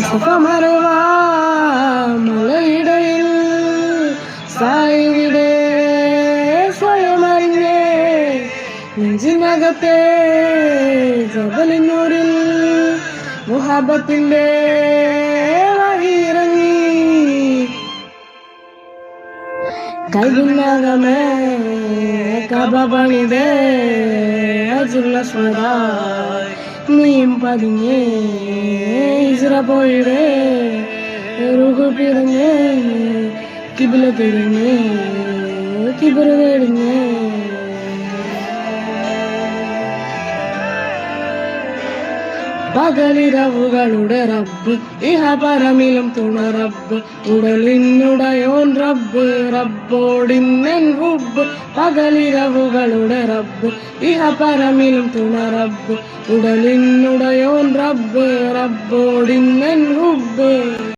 സഫമറവാ മലയിടയിൽ സായിവിടെ സ്വയമറിഞ്ഞേ നെഞ്ചിനകത്തെ ജബലിനൂരിൽ മുഹബത്തിന്റെ വഴിയിറങ്ങി കൽവിനകമേ കബ പണിതേ അജുല്ലസ്വരായ് നീയും പതിഞ്ഞേ ഹിജ്റ പോയിടേ റുഹ് പിറഞ്ഞേ കിബില തിരിഞ്ഞേ കിബിറ വേടിഞ്ഞേ പകലിരവുകളുടെ റബ്ബ് ഇഹ പരമിലും തുണ റബ്ബ് ഉടലിനുടയോൻ റബ്ബ് റബ്ബോടിന്നൻ ഹുബ് പകലിരവുകളുടെ റബ്ബ് ഇഹ പരമിലും തുണ റബ്ബ് ഉടലിനുടയോൻ റബ്ബ് റബ്ബോടിന്നൻ ഹുബ്